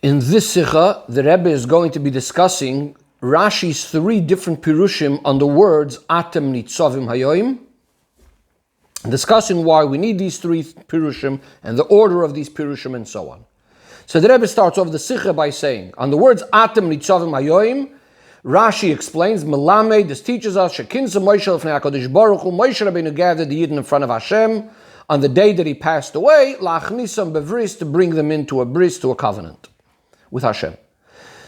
In this Sicha, the Rebbe is going to be discussing Rashi's three different pirushim on the words Atem Nitzovim Hayoim, discussing why we need these three pirushim and the order of these pirushim and so on. So the Rebbe starts off the Sicha by saying, on the words Atem Nitzovim Hayoim, Rashi explains, Melamed, this teaches us, Shekinsa Moshe Lefnei HaKadosh Baruch Hu, Moshe Rabbeinu gathered the Yidden in front of Hashem on the day that he passed away, Lachnisam Bevris, to bring them into a bris, to a covenant with Hashem.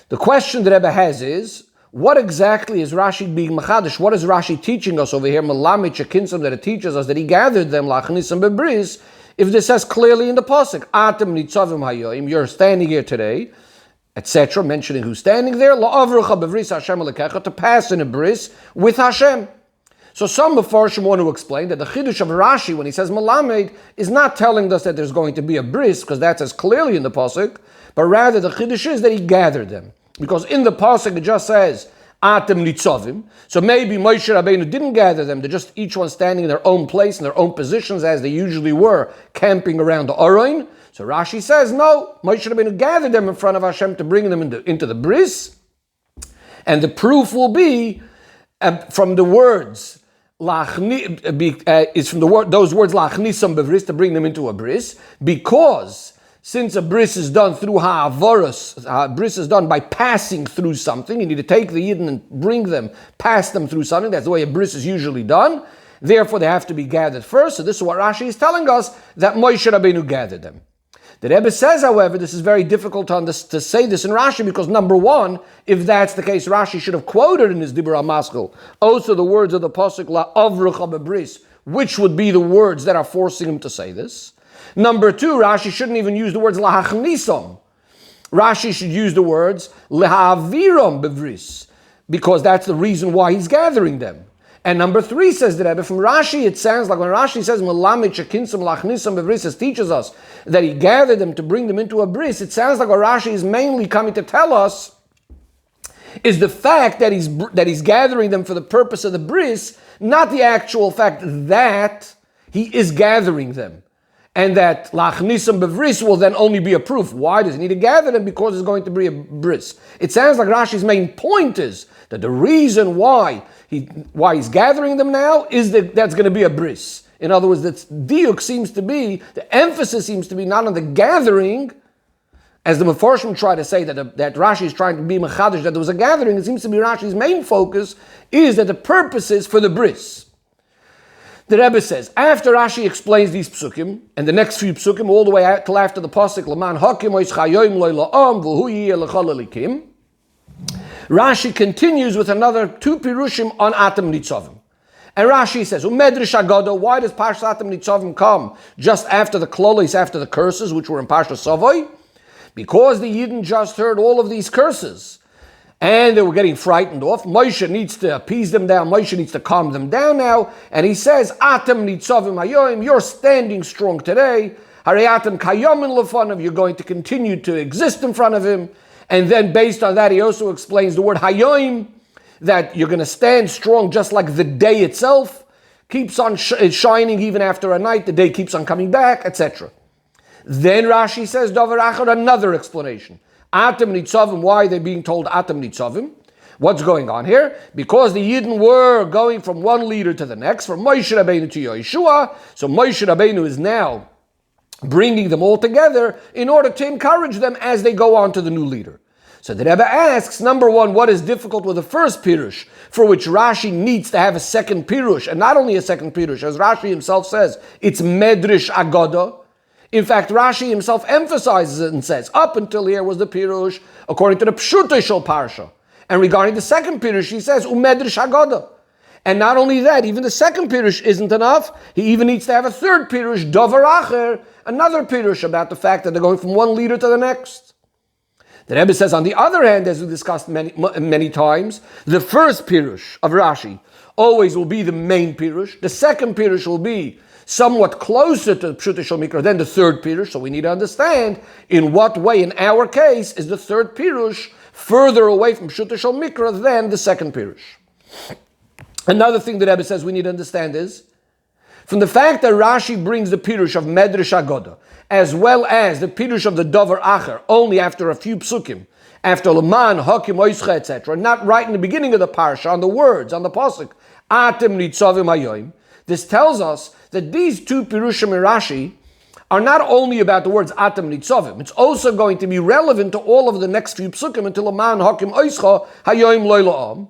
The question that Rebbe has is, what exactly is Rashi being machadish? What is Rashi teaching us over here? Melamed Shekinsam, that it teaches us that he gathered them lachnisam bebris. If this says clearly in the pasuk, Atem Nitzovim Hayoim, you're standing here today, etc., mentioning who's standing there, la'avrucha bevris Hashem alekecha, to pass in a bris with Hashem. So some Mefarshim want to explain that the chiddush of Rashi, when he says Melamed, is not telling us that there's going to be a bris, because that says clearly in the pasuk, but rather the chiddush is that he gathered them. Because in the pasuk it just says Atem Nitzovim. So maybe Moshe Rabbeinu didn't gather them. They're just each one standing in their own place, in their own positions, as they usually were, camping around the Aron. So Rashi says, no, Moshe Rabbeinu gathered them in front of Hashem to bring them into the bris. And the proof will be from the words, is from those words Lachnisam Bevris, to bring them into a bris, because since a bris is done through ha'avoros, bris is done by passing through something. You need to take the yidden and bring them, pass them through something. That's the way a bris is usually done. Therefore, they have to be gathered first. So this is what Rashi is telling us, that Moshe Rabbeinu gathered them. The Rebbe says, however, this is very difficult to say this in Rashi, because number one, if that's the case, Rashi should have quoted in his Dibur HaMaskil also the words of the pasuk la'avrucha bebris, which would be the words that are forcing him to say this. Number two, Rashi shouldn't even use the words lahachnisam. Rashi should use the words lehaviram bevris, because that's the reason why he's gathering them. And number three, says the Rebbe, from Rashi, it sounds like when Rashi says melamed shekinsam lachnisam bevris, it teaches us that he gathered them to bring them into a bris. It sounds like what Rashi is mainly coming to tell us is the fact that he's gathering them for the purpose of the bris, not the actual fact that he is gathering them. And that lachnisam bevris will then only be a proof. Why does he need to gather them? Because it's going to be a bris. It sounds like Rashi's main point is that the reason why he's gathering them now is that that's going to be a bris. In other words, that diuk seems to be, the emphasis seems to be not on the gathering, as the Mefarshim try to say that Rashi is trying to be mechadish, that there was a gathering. It seems to be Rashi's main focus is that the purpose is for the bris. The Rebbe says, after Rashi explains these psukim, and the next few psukim, all the way out till after the pasuk, Laman hakim ois chayoim loy la'am v'hu yiyeh l'chol elikim, Rashi continues with another two pirushim on Atem Nitzovim. And Rashi says, Umedrish Agoda, why does Parshat Atem Nitzovim come just after the klolis, after the curses, which were in Parshat Savoy? Because the Yidden just heard all of these curses, and they were getting frightened off. Moshe needs to appease them down. Moshe needs to calm them down now. And he says, Atem Nitzovim Hayoim, you're standing strong today. Harei Atem Kayomin Lefonav, you're going to continue to exist in front of him. And then based on that, he also explains the word Hayoim, that you're going to stand strong just like the day itself keeps on shining even after a night. The day keeps on coming back, etc. Then Rashi says, Davar Achar, another explanation. Atem Nitzovim, why are they being told Atem Nitzovim? What's going on here? Because the Yidden were going from one leader to the next, from Moshe Rabbeinu to Yeshua. So Moshe Rabbeinu is now bringing them all together in order to encourage them as they go on to the new leader. So the Rebbe asks, number one, what is difficult with the first pirush, for which Rashi needs to have a second pirush, and not only a second pirush, as Rashi himself says, it's Medrish Agoda. In fact, Rashi himself emphasizes it and says, up until here was the pirush according to the Pshutei Shel Parsha. And regarding the second pirush, he says, Umedrish Agoda. And not only that, even the second pirush isn't enough. He even needs to have a third pirush, Davar Acher, another pirush about the fact that they're going from one leader to the next. The Rebbe says, on the other hand, as we discussed many times, the first pirush of Rashi always will be the main pirush. The second pirush will be somewhat closer to Pshutei Shel Mikra than the third pirush. So we need to understand in what way, in our case, is the third pirush further away from Pshutei Shel Mikra than the second pirush. Another thing that Rebbe says we need to understand is From the fact that Rashi brings the Pirush of Medrash Agoda, as well as the Pirush of the Dover Acher, only after a few psukim, after Leman, Hakim, Oischa, etc., not right in the beginning of the parsha, on the words, on the pasuk, Atem Nitzovim Hayoim, this tells us that these two Pirushim in Rashi are not only about the words Atem Nitzovim, it's also going to be relevant to all of the next few psukim until Leman, Hakim, Oischa, Hayoim, Loilaam.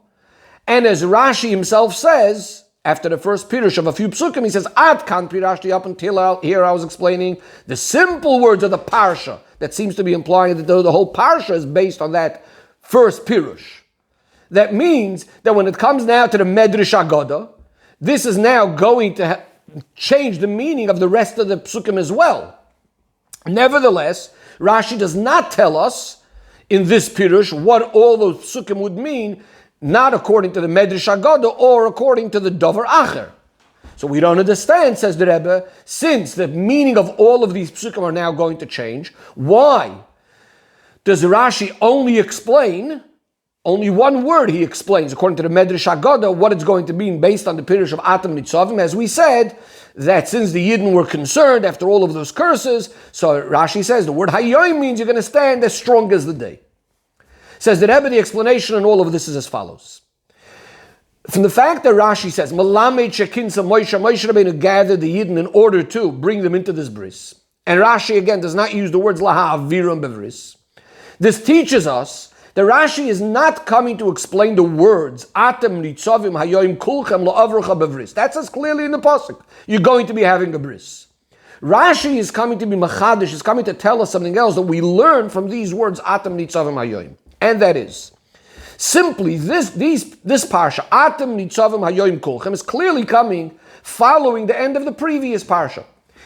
And as Rashi himself says, after the first Pirush of a few psukim, he says, Ad kan pirashti, up until here I was explaining the simple words of the parsha. That seems to be implying that the whole parsha is based on that first Pirush. That means that when it comes now to the Medrash Agoda, this is now going to change the meaning of the rest of the psukim as well. Nevertheless, Rashi does not tell us in this Pirush what all those psukim would mean, not according to the Medrash Agoda or according to the Dover Acher. So we don't understand, says the Rebbe, since the meaning of all of these psukim are now going to change, why does Rashi only explain, only one word he explains, according to the Medrash Agoda, what it's going to mean based on the Pirush of Atem Nitzovim, as we said, that since the Yidden were concerned after all of those curses, so Rashi says the word Hayoim means you're going to stand as strong as the day. Says the Rebbe, the explanation on all of this is as follows. From the fact that Rashi says, Malamed Shekinsa Moshe Rabbeinu gathered the Yidden in order to bring them into this bris. And Rashi again does not use the words Laha'aviram bevris. This teaches us that Rashi is not coming to explain the words Atem Nitzovim Hayoim Kulchem La'avrucha bevris. That says clearly in the pasuk. You're going to be having a bris. Rashi is coming to be machadish, is coming to tell us something else that we learn from these words Atem Nitzovim Hayoim. And that is, simply, this parsha, Atem Nitzovim Hayoim Kulchem, is clearly coming following the end of the previous parsha.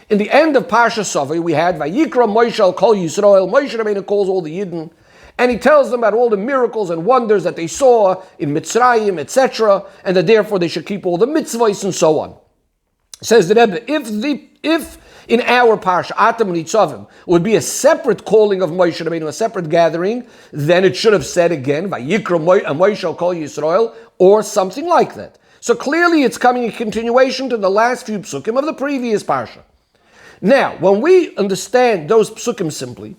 In the end of Parsha Savai, we had Vayikra Moshe al Kol Yisrael. Moshe Rabbeinu calls all the Yidden, and he tells them about all the miracles and wonders that they saw in Mitzrayim, etc., and that therefore they should keep all the mitzvahs and so on. Says the Rebbe, if in our parsha, Atem Nitzovim, would be a separate calling of Moshe Rabbeinu, a separate gathering, then it should have said again, Vayikra Moshe al Kol Yisrael, or something like that. So clearly it's coming in continuation to the last few psukim of the previous parsha. Now, when we understand those psukim simply,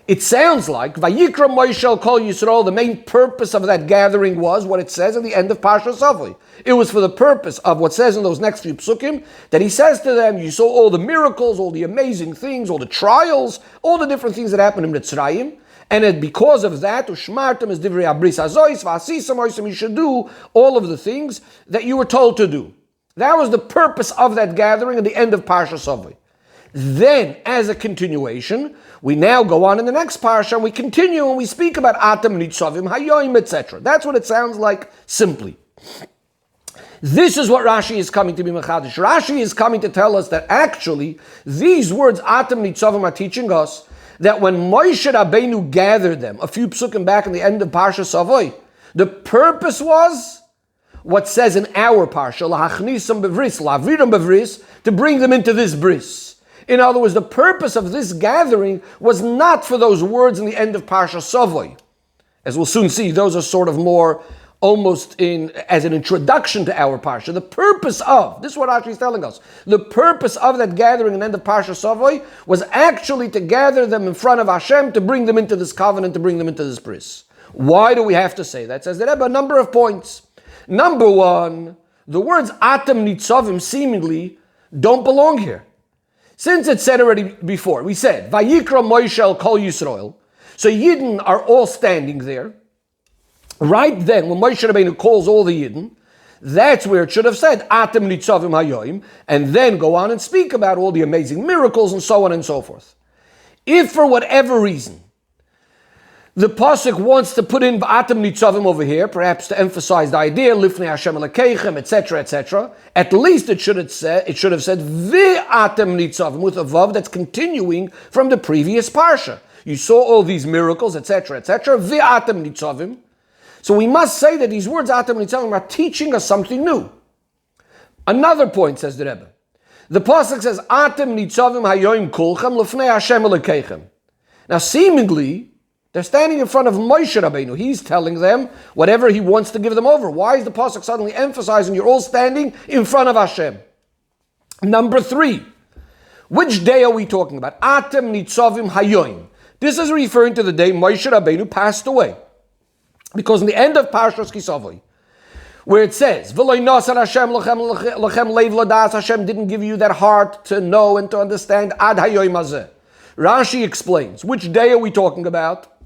it sounds like Vayikra Moshe al Kol Yisrael, the main purpose of that gathering was what it says at the end of Parsha Savai. It was for the purpose of what says in those next few psukim, that he says to them, you saw all the miracles, all the amazing things, all the trials, all the different things that happened in Mitzrayim, and that because of that, Ushmartem is divrei abris hazois, v'asisam oisam, you should do all of the things that you were told to do. That was the purpose of that gathering at the end of Parsha Savai. Then, as a continuation, we now go on in the next parsha and we continue and we speak about Atem Nitzovim, Hayoim, etc. That's what it sounds like simply. This is what Rashi is coming to be machadish. Rashi is coming to tell us that actually these words Atem Nitzovim are teaching us that when Moshe Rabbeinu gathered them, a few psukim back in the end of Parsha Savai, the purpose was what says in our parsha, Lahachnisam bevris, Laviram bevris, to bring them into this bris. In other words, the purpose of this gathering was not for those words in the end of Parsha Savai. As we'll soon see, those are sort of more almost as an introduction to our Parsha. The purpose of, this is what Rashi is telling us, the purpose of that gathering in the end of Parsha Savai was actually to gather them in front of Hashem, to bring them into this covenant, to bring them into this bris. Why do we have to say that? Says the Rebbe, a number of points. Number one, the words Atem Nitzovim seemingly don't belong here. Since it said already before, we said, Vayikra Moshe al Kol Yisrael, so Yidden are all standing there. Right then, when Moshe Rabbeinu calls all the Yidden, that's where it should have said, Atem Nitzovim Hayoim, and then go on and speak about all the amazing miracles and so on and so forth. If for whatever reason, the pasuk wants to put in Atem Nitzovim over here, perhaps to emphasize the idea, Lifnei Hashem Elokeichem, etc., etc. At least it should have said Ve'atem Nitzovim with a vav that's continuing from the previous parsha. You saw all these miracles, etc., etc. Ve'atem Nitzovim. So we must say that these words Atem Nitzovim are teaching us something new. Another point, says the Rebbe. The pasuk says Atem Nitzovim Hayoim Kulchem Lifnei Hashem Elokeichem. Now, seemingly, they're standing in front of Moshe Rabbeinu. He's telling them whatever he wants to give them over. Why is the pasuk suddenly emphasizing you're all standing in front of Hashem? Number 3. Which day are we talking about? Atem Nitzovim Hayoim. This is referring to the day Moshe Rabbeinu passed away. Because in the end of Parshas Kisavoi, where it says, V'loi nasar Hashem lachem leiv ladas, Hashem didn't give you that heart to know and to understand, ad hayoim hazeh. Rashi explains, which day are we talking about?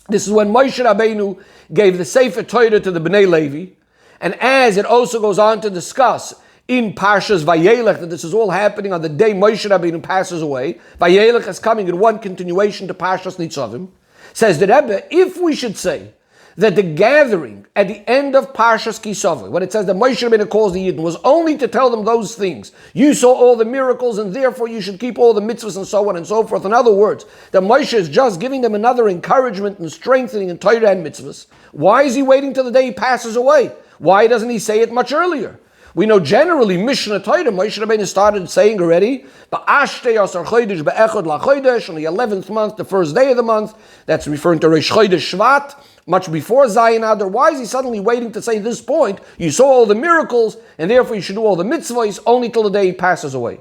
This is when Moshe Rabbeinu gave the Sefer Torah to the Bnei Levi, and as it also goes on to discuss in Parshas Vayelech that this is all happening on the day Moshe Rabbeinu passes away. Vayelech is coming in one continuation to Parshas Nitzovim. Says the Rebbe, if we should say that the gathering at the end of Parshas Kisavoi, when it says that Moshe Rabbeinu calls the Yidden, was only to tell them those things. You saw all the miracles and therefore you should keep all the mitzvahs and so on and so forth. In other words, that Moshe is just giving them another encouragement and strengthening in Torah and mitzvahs. Why is he waiting till the day he passes away? Why doesn't he say it much earlier? We know generally Mishnah Torah, Moshe Rabbeinu started saying already, Ba'ashtei asar chodesh be'echad lachodesh, on the 11th month, the first day of the month. That's referring to Rosh Chodesh Shvat, much before Zayin Adar. Why is he suddenly waiting to say this point? You saw all the miracles, and therefore you should do all the mitzvahs only till the day he passes away.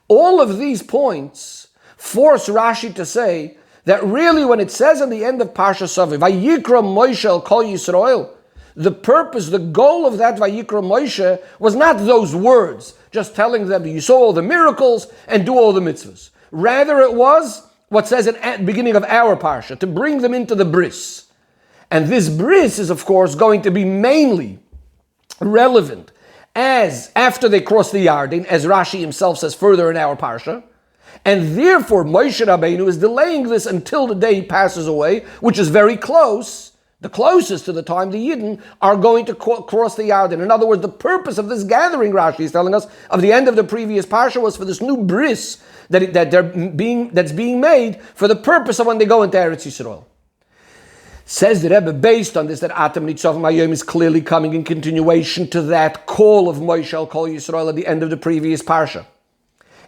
All of these points force Rashi to say that really when it says in the end of Parsha Savi, Vayikra Moshe el Kol Yisrael, the purpose, the goal of that Vayikra Moshe was not those words, just telling them you saw all the miracles and do all the mitzvahs. Rather it was what says at the beginning of our Parsha, to bring them into the bris. And this bris is of course going to be mainly relevant as after they cross the Yarden, as Rashi himself says further in our Parsha. And therefore Moshe Rabbeinu is delaying this until the day he passes away, which is very close. The closest to the time the Yidden are going to cross the Yarden. In other words, the purpose of this gathering, Rashi is telling us, of the end of the previous parsha was for this new bris that's being made for the purpose of when they go into Eretz Yisrael. Says the Rebbe, based on this, that Atem Nitzovim Hayom is clearly coming in continuation to that call of Moshe el Kol Yisrael at the end of the previous parsha.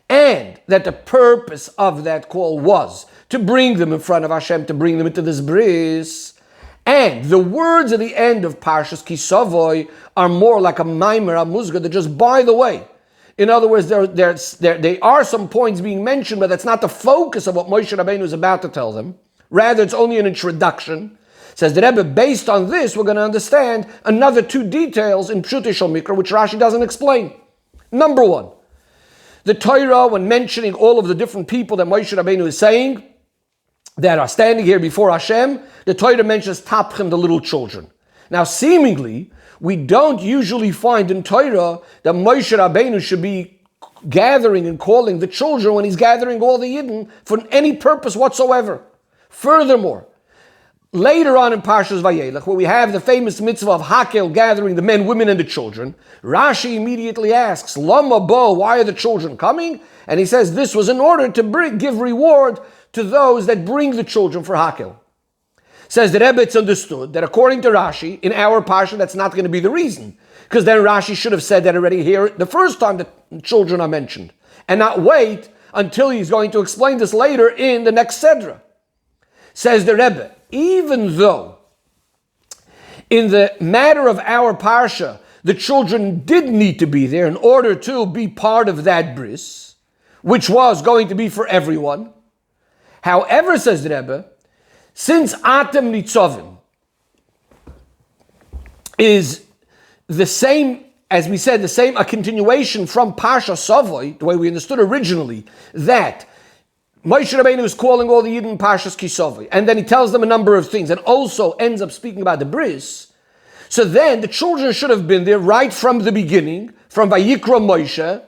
And that the purpose of that call was to bring them in front of Hashem, to bring them into this bris. And the words at the end of Parshas Kisavoi are more like a maimer, a muzga, that just by the way. In other words, there are some points being mentioned, but that's not the focus of what Moshe Rabbeinu is about to tell them. Rather, it's only an introduction. Says the Rebbe, based on this, we're going to understand another 2 details in Pshutei Shel Mikra, which Rashi doesn't explain. Number 1, the Torah, when mentioning all of the different people that Moshe Rabbeinu is saying, that are standing here before Hashem, the Torah mentions Tapchim, the little children. Now, seemingly, we don't usually find in Torah that Moshe Rabbeinu should be gathering and calling the children when he's gathering all the Yidden for any purpose whatsoever. Furthermore, later on in Parshas Vayelech, where we have the famous mitzvah of Hakel, gathering the men, women, and the children, Rashi immediately asks, Lama bo, why are the children coming? And he says this was in order to give reward to those that bring the children for Hakel. Says the Rebbe, it's understood that according to Rashi, in our Parsha, that's not going to be the reason. Because then Rashi should have said that already here the first time the children are mentioned. And not wait until he's going to explain this later in the next Sedra. Says the Rebbe, even though in the matter of our Parsha, the children did need to be there in order to be part of that bris, which was going to be for everyone. However, says the Rebbe, since Atem Nitzovim is the same, as we said, a continuation from Parsha Savoi, the way we understood originally, that Moshe Rabbeinu is calling all the Yidden in Parshas Kisavoi, and then he tells them a number of things, and also ends up speaking about the bris. So then the children should have been there right from the beginning, from Vayikra Moshe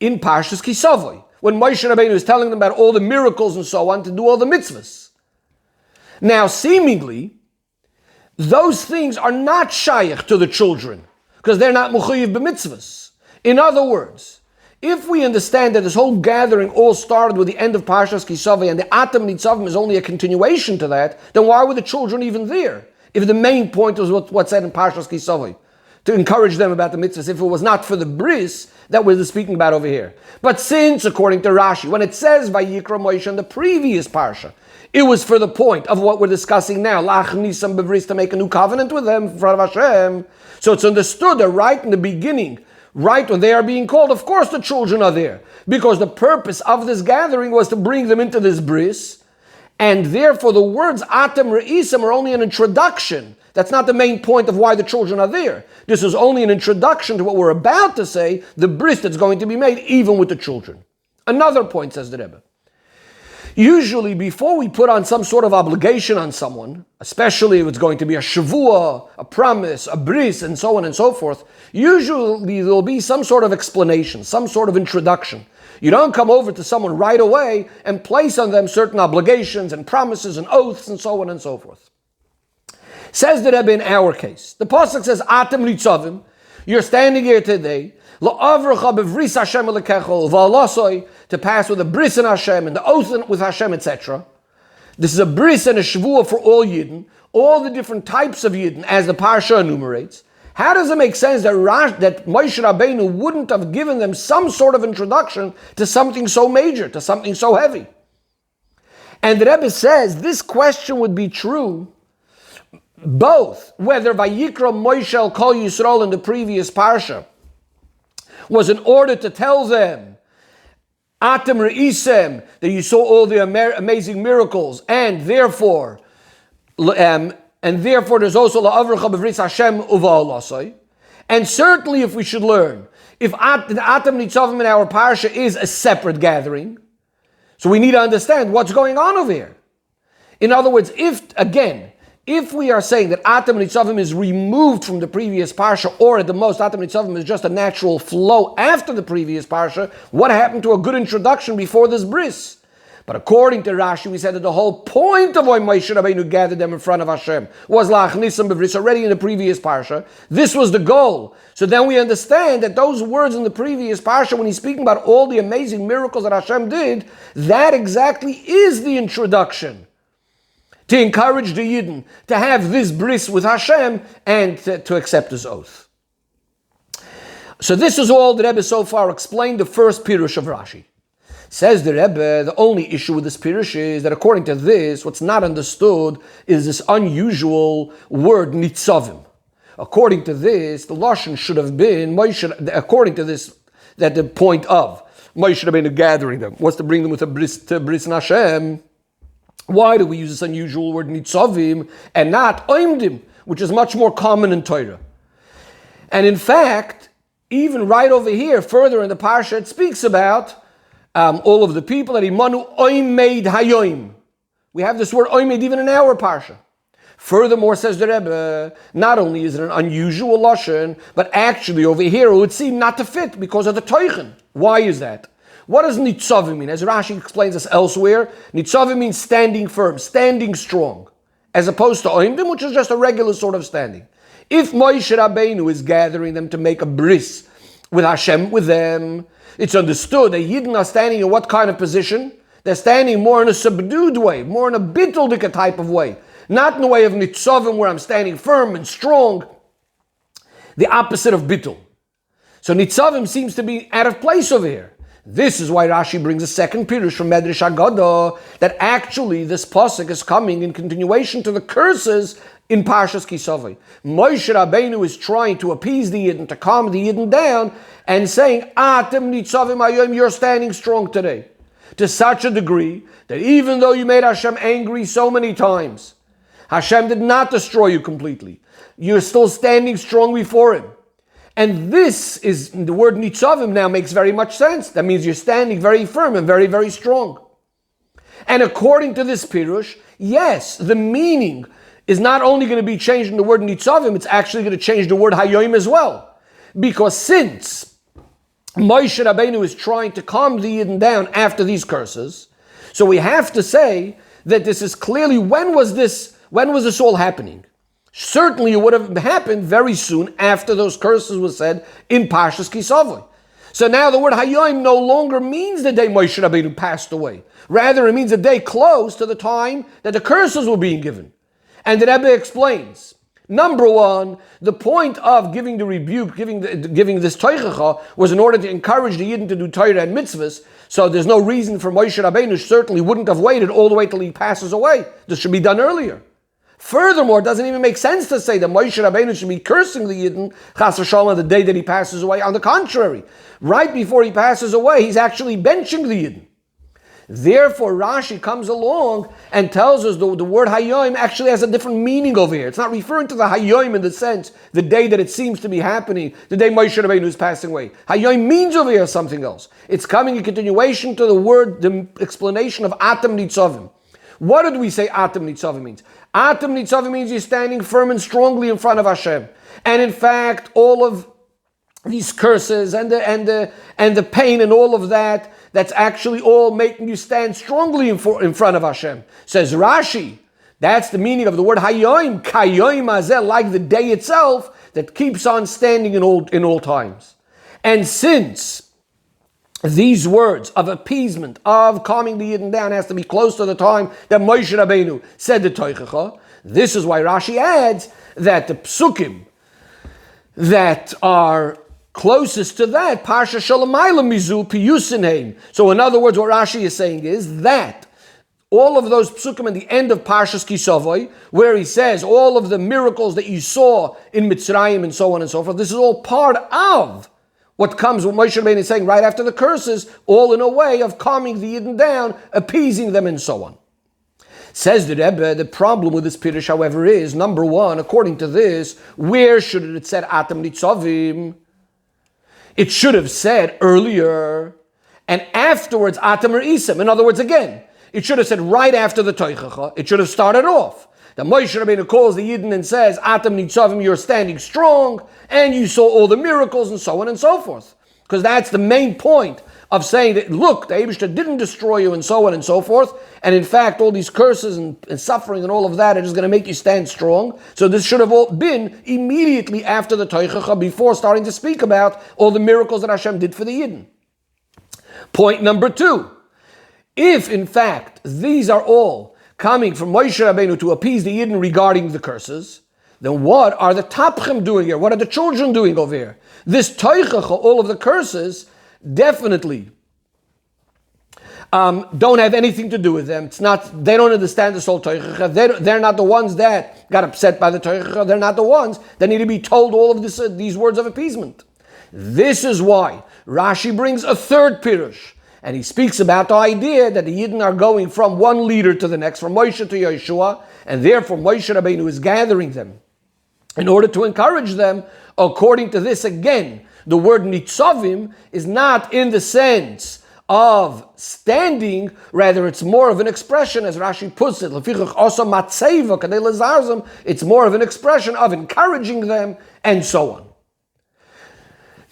in Parshas Kisavoi, when Moshe Rabbeinu is telling them about all the miracles and so on to do all the mitzvahs. Now, seemingly, those things are not shaykh to the children, because they're not mechuyev b'mitzvahs. In other words, if we understand that this whole gathering all started with the end of Parshas Kisavoi and the Atem Nitzovim is only a continuation to that, then why were the children even there? If the main point was what's said in Parshas Kisavoi, to encourage them about the mitzvahs, if it was not for the bris that we're speaking about over here. But since, according to Rashi, when it says Vayikra Moshe in the previous Parsha, it was for the point of what we're discussing now, Lachnisam b'bris, to make a new covenant with them in front of Hashem. So it's understood that right in the beginning, right when they are being called, of course the children are there, because the purpose of this gathering was to bring them into this bris, and therefore the words Atem Re'isim are only an introduction. That's not the main point of why the children are there. This is only an introduction to what we're about to say, the bris that's going to be made even with the children. Another point, says the Rebbe. Usually, before we put on some sort of obligation on someone, especially if it's going to be a shavua, a promise, a bris, and so on and so forth, usually there will be some sort of explanation, some sort of introduction. You don't come over to someone right away and place on them certain obligations and promises and oaths and so on and so forth. Says the Rebbe in our case. The pasuk says, Atem Nitzovim, you're standing here today, to pass with a bris in Hashem and the oath with Hashem, etc. This is a bris and a shavua for all Yidden, all the different types of Yidden, as the parsha enumerates. How does it make sense that Moshe Rabbeinu wouldn't have given them some sort of introduction to something so major, to something so heavy? And the Rebbe says this question would be true both whether Vayikra Moshe el Kol Yisrael in the previous parsha was in order to tell them, Atem Re'isem, that you saw all the amazing miracles, and therefore there's also La'avrecha B'vris Hashem Uva'alasai. And certainly if we should learn, if the Atem Nitzovim in our parsha is a separate gathering, so we need to understand what's going on over here. In other words, if we are saying that Atem Nitzovim is removed from the previous parsha, or at the most Atem Nitzovim is just a natural flow after the previous parsha, what happened to a good introduction before this bris? But according to Rashi, we said that the whole point of why Moshe Rabbeinu gathered them in front of Hashem was la'achnisam b'vris, already in the previous parsha. This was the goal. So then we understand that those words in the previous parsha, when he's speaking about all the amazing miracles that Hashem did, that exactly is the introduction, to encourage the Yidden to have this bris with Hashem and to accept his oath. So this is all the Rebbe so far explained, the first pirush of Rashi. Says the Rebbe, the only issue with this pirush is that according to this, what's not understood is this unusual word Nitzovim. According to this, the Lashon should have been, according to this, that the point of Moshe Rabbeinu gathering them was to bring them with a bris in Hashem. Why do we use this unusual word Nitzovim and not Oimdim, which is much more common in Torah? And in fact, even right over here, further in the parsha, it speaks about all of the people that Imanu Oimed Hayoim. We have this word Oimed even in our parsha. Furthermore, says the Rebbe, not only is it an unusual lashon, but actually over here it would seem not to fit because of the Teuchen. Why is that? What does Nitzovim mean? As Rashi explains this elsewhere, Nitzovim means standing firm, standing strong, as opposed to Oimdim, which is just a regular sort of standing. If Moshe Rabbeinu is gathering them to make a bris with Hashem, with them, it's understood that Yidden are standing in what kind of position? They're standing more in a subdued way, more in a bittuldika type of way. Not in the way of Nitzovim, where I'm standing firm and strong. The opposite of bittul. So Nitzovim seems to be out of place over here. This is why Rashi brings a second pirush from Medrash Haggadah, that actually this pasuk is coming in continuation to the curses in Parshas Kisavai. Moshe Rabbeinu is trying to appease the Yidden, to calm the Yidden down, and saying, Atem Nitzovim Hayom, you're standing strong today. To such a degree that even though you made Hashem angry so many times, Hashem did not destroy you completely. You're still standing strong before Him. And this is, the word Nitzovim now makes very much sense. That means you're standing very firm and very, very strong. And according to this pirush, yes, the meaning is not only going to be changed in the word Nitzovim, it's actually going to change the word Hayoim as well. Because since Moshe Rabbeinu is trying to calm the Yidden down after these curses, so we have to say that this is clearly, when was this all happening? Certainly it would have happened very soon after those curses were said in Parshas Kisavai. So now the word Hayoim no longer means the day Moshe Rabbeinu passed away. Rather, it means a day close to the time that the curses were being given. And the Rebbe explains, number one, the point of giving the rebuke, giving this Teichacha, was in order to encourage the Yidden to do Torah and mitzvahs. So there's no reason for Moshe Rabbeinu certainly wouldn't have waited all the way till he passes away. This should be done earlier. Furthermore, it doesn't even make sense to say that Moshe Rabbeinu should be cursing the Yidden Chas v'Shalom the day that he passes away. On the contrary, right before he passes away, he's actually benching the Yidden. Therefore, Rashi comes along and tells us the word Hayyim actually has a different meaning over here. It's not referring to the Hayyim in the sense, the day that it seems to be happening, the day Moshe Rabbeinu is passing away. Hayyim means over here something else. It's coming in continuation to the word, the explanation of Atem Nitzovim. What did we say Atem Nitzovim means? Atem Nitzovim means you're standing firm and strongly in front of Hashem. And in fact, all of these curses and the pain and all of that, that's actually all making you stand strongly in front of Hashem. Says Rashi, that's the meaning of the word Hayyim, Kayyim Hazeh, like the day itself that keeps on standing in all times. And since these words of appeasement, of calming the Yidden down, has to be close to the time that Moshe Rabbeinu said the Toichacha, this is why Rashi adds that the psukim that are closest to that, Parsha Shalamayla Mizu Piyusinheim. So in other words, what Rashi is saying is that all of those psukim at the end of Parshas Kisavoy, where he says all of the miracles that you saw in Mitzrayim and so on and so forth, this is all part of what comes, what Moshe Rabbeinu is saying right after the curses, all in a way of calming the Yidden down, appeasing them and so on. Says the Rebbe, the problem with this Pirush, however, is, number one, according to this, where should it have said Atem Nitzovim? It should have said earlier, and afterwards Atem Re'isem. In other words, again, it should have said right after the Toichacha. It should have started off. The Moshe Rabbeinu calls the Yidden and says, Atem Nitzovim, you're standing strong, and you saw all the miracles, and so on and so forth. Because that's the main point of saying that, look, the Eibishter didn't destroy you, and so on and so forth. And in fact, all these curses and suffering and all of that are just going to make you stand strong. So this should have all been immediately after the Toichacha, before starting to speak about all the miracles that Hashem did for the Yidden. Point number two. If, in fact, these are all coming from Moshe Rabbeinu to appease the Yidden regarding the curses, then what are the Tapchim doing here? What are the children doing over here? This Toichacha, all of the curses, definitely don't have anything to do with them. It's not, they don't understand this whole Toichacha. They're not the ones that got upset by the Toichacha. They're not the ones that need to be told all of this, these words of appeasement. This is why Rashi brings a third Pirush. And he speaks about the idea that the Yidden are going from one leader to the next, from Moshe to Yeshua, and therefore Moshe Rabbeinu is gathering them in order to encourage them. According to this, again, the word Nitzovim is not in the sense of standing, rather it's more of an expression, as Rashi puts it, it's more of an expression of encouraging them, and so on.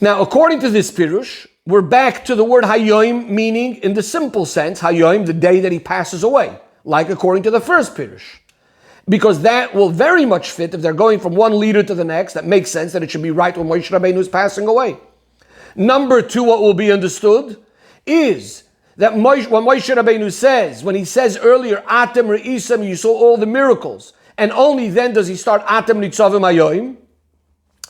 Now, according to this Pirush, we're back to the word Hayyim, meaning in the simple sense, Hayyim, the day that he passes away, like according to the first Pirush. Because that will very much fit if they're going from one leader to the next. That makes sense that it should be right when Moshe Rabbeinu is passing away. Number two, what will be understood is that when Moshe Rabbeinu says, when he says earlier, Atem Re'isem, you saw all the miracles, and only then does he start Atem Nitzovim Hayyim,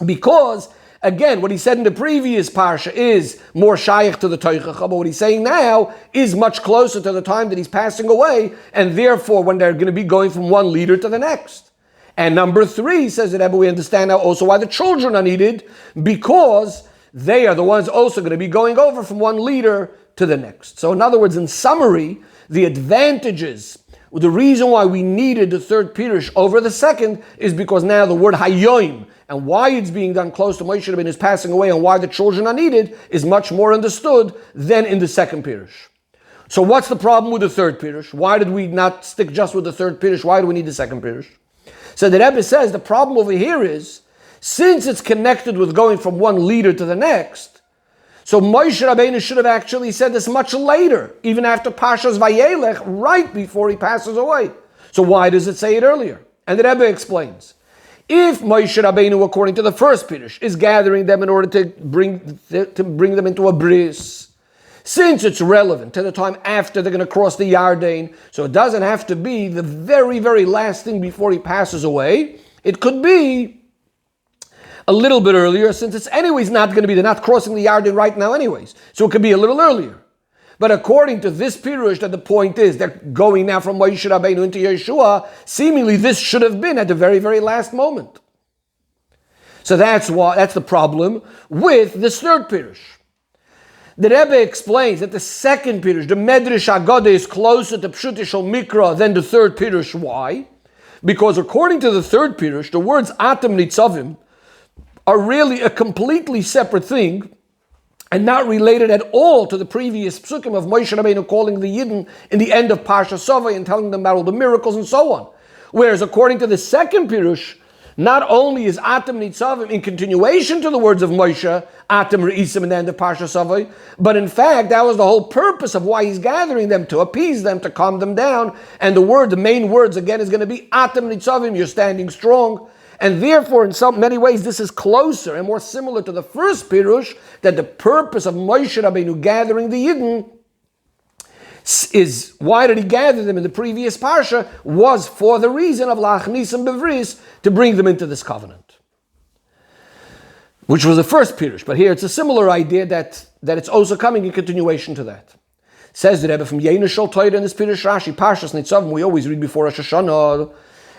because again, what he said in the previous parsha is more shaykh to the Toichacha, but what he's saying now is much closer to the time that he's passing away, and therefore when they're going to be going from one leader to the next. And number three, says that we understand now also why the children are needed, because they are the ones also going to be going over from one leader to the next. So in other words, in summary, the advantages, the reason why we needed the third Pirush over the second is because now the word Hayyim, and why it's being done close to Moshe Rabbeinu is passing away, and why the children are needed is much more understood than in the second Pirush. So what's the problem with the third Pirush? Why did we not stick just with the third Pirush? Why do we need the second Pirush? So the Rebbe says the problem over here is, since it's connected with going from one leader to the next, so Moshe Rabbeinu should have actually said this much later, even after Parshas Vayelech, right before he passes away. So why does it say it earlier? And the Rebbe explains. If Moshe Rabbeinu, according to the first Pirush, is gathering them in order to bring them into a bris, since it's relevant to the time after they're going to cross the Yarden, so it doesn't have to be the very, very last thing before he passes away. It could be a little bit earlier, since it's anyways not going to be, they're not crossing the Yarden right now anyways. So it could be a little earlier. But according to this pirush, that the point is they're going now from Moshe Rabbeinu into Yeshua, seemingly this should have been at the very, very last moment. So that's the problem with this third pirush. The Rebbe explains that the second pirush, the Medrash Agada, is closer to Pshut Shel Mikra than the third pirush. Why? Because according to the third pirush, the words Atem Nitzovim are really a completely separate thing and not related at all to the previous psukim of Moshe Rabbeinu calling the Yidden in the end of Parsha Sovay and telling them about all the miracles and so on. Whereas according to the second pirush, not only is Atem Nitzavim in continuation to the words of Moshe, Atem Re'isim in the end of Parsha Sovay, but in fact that was the whole purpose of why he's gathering them, to appease them, to calm them down. And the main words again is going to be Atem Nitzavim, you're standing strong. And therefore, in many ways, this is closer and more similar to the first pirush, that the purpose of Moshe Rabbeinu gathering the Yidden is, why did he gather them in the previous parsha, was for the reason of Lachnisam Bevris, to bring them into this covenant. Which was the first pirush, but here it's a similar idea that it's also coming in continuation to that. Says the Rebbe from Yeina Shol Torah in this pirush Rashi, Parshas Nitzovim, we always read before Rosh Hashanah.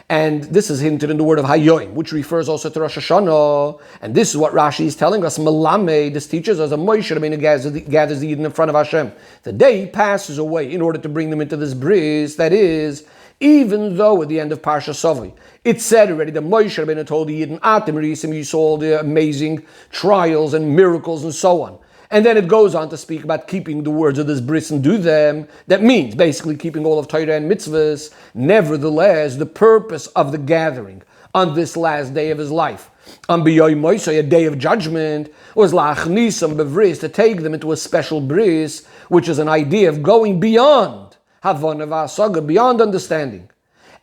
And this is hinted in the word of Hayoim, which refers also to Rosh Hashanah. And this is what Rashi is telling us. Melame, this teaches us, a Moshe Rabbeinu gathers the Yidden in front of Hashem. The day he passes away in order to bring them into this bris, that is, even though at the end of Parsha Sovay, it said already that Moshe Rabbeinu told the Yidden, Atem Risim, you saw all the amazing trials and miracles and so on. And then it goes on to speak about keeping the words of this bris and do them. That means basically keeping all of Torah and mitzvahs. Nevertheless, the purpose of the gathering on this last day of his life, on B'yoy Moisei, a day of judgment, was la'achnisam bevris, to take them into a special bris, which is an idea of going beyond Havana v'asaga, beyond understanding.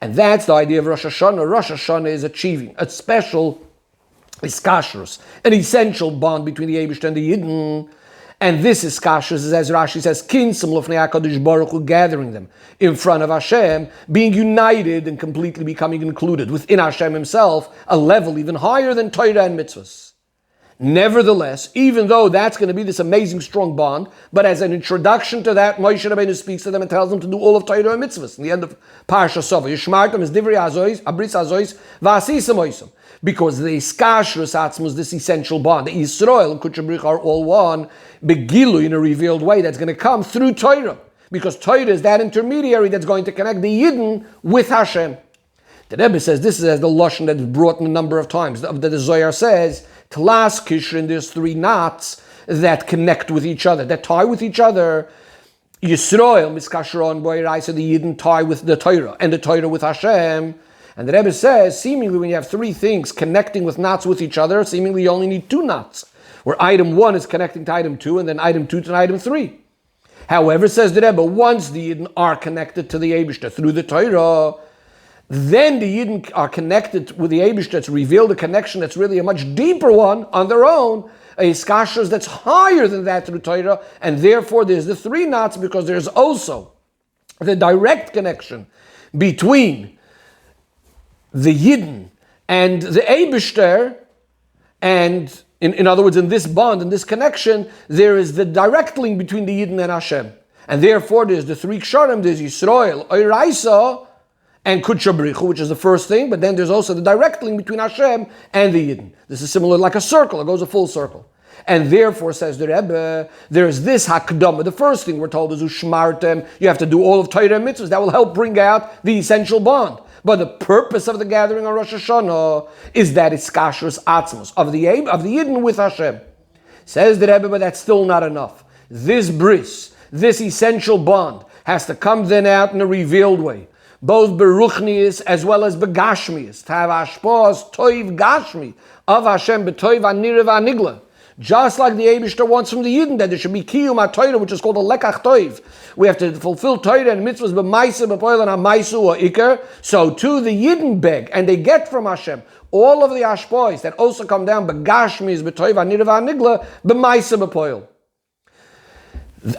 And that's the idea of Rosh Hashanah. Rosh Hashanah is achieving a special iskashrus, an essential bond between the Eibush and the Yidden. And this iskashrus is, as Rashi says, kinsum lofnei HaKadosh Baruch Hu, gathering them in front of Hashem, being united and completely becoming included within Hashem himself, a level even higher than Torah and mitzvahs. Nevertheless, even though that's going to be this amazing strong bond, but as an introduction to that, Moshe Rabbeinu speaks to them and tells them to do all of Torah and mitzvahs. In the end of Parsha Sovay, Yishmartam is divrei azois, abris azois, v'asisam oisam. Because the iskashrus atzmus, this essential bond, the Yisrael and Kutchabrich are all one, begilu, in a revealed way that's going to come through Torah. Because Torah is that intermediary that's going to connect the Yidden with Hashem. The Rebbe says this is as the lashon that is brought in a number of times. The Zohar says, Tlas Kishrin, there's three knots that connect with each other, that tie with each other. Yisrael, Miskashron, Boirai, so the Yidden tie with the Torah, and the Torah with Hashem. And the Rebbe says, seemingly when you have three things connecting with knots with each other, seemingly you only need two knots, where item 1 is connecting to item 2, and then item 2 to item 3. However, says the Rebbe, once the Yidden are connected to the Eibishter through the Torah, then the Yidden are connected with the Eibishter. It's revealed a connection that's really a much deeper one on their own, a skashers that's higher than that through Torah, and therefore there's the three knots, because there's also the direct connection between the Yidden and the Eibishter, and in other words, in this bond, in this connection, there is the direct link between the Yidden and Hashem. And therefore there's the three ksharim, there's Yisrael, Oiraisa, and Kutchabrichu, which is the first thing, but then there's also the direct link between Hashem and the Yidden. This is similar like a circle, it goes a full circle. And therefore, says the Rebbe, there is this hakdama. The first thing we're told is ushmartem, you have to do all of Torah and mitzvahs. That will help bring out the essential bond. But the purpose of the gathering on Rosh Hashanah is that it's kashrus atzmos, of the Yidden with Hashem. Says the Rebbe, but that's still not enough. This bris, this essential bond, has to come then out in a revealed way, both beruchnius as well as begashmius, to have ashpos toiv gashmi of Hashem betoiv anirev anigla. Just like the Eibishter wants from the Yidden that there should be kiyum ha-Torah, which is called a lekach toiv. We have to fulfill Torah and mitzvahs b'maisa b'poil and ha-maisu or ikar. So too the Yidden beg, and they get from Hashem all of the ashpois that also come down b'gashmis b'toiv anirev anigla b'maisa b'poil.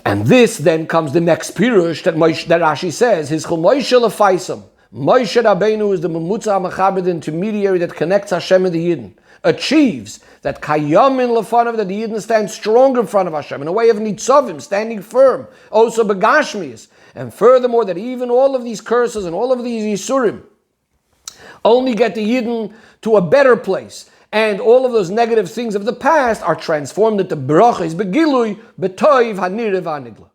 And this then comes the next pirush that Rashi says, his chol Moshe lefaisam. Moshe Rabbeinu is the memutza ha-mechaber, the intermediary that connects Hashem and the Yidden. achieves that kayamin lefanav, that the Yidden stand strong in front of Hashem, in a way of Nitzovim, standing firm, also begashmias. And furthermore, that even all of these curses and all of these Yisurim only get the Yidden to a better place. And all of those negative things of the past are transformed into brachas begilui betoiv hanirev hanigla.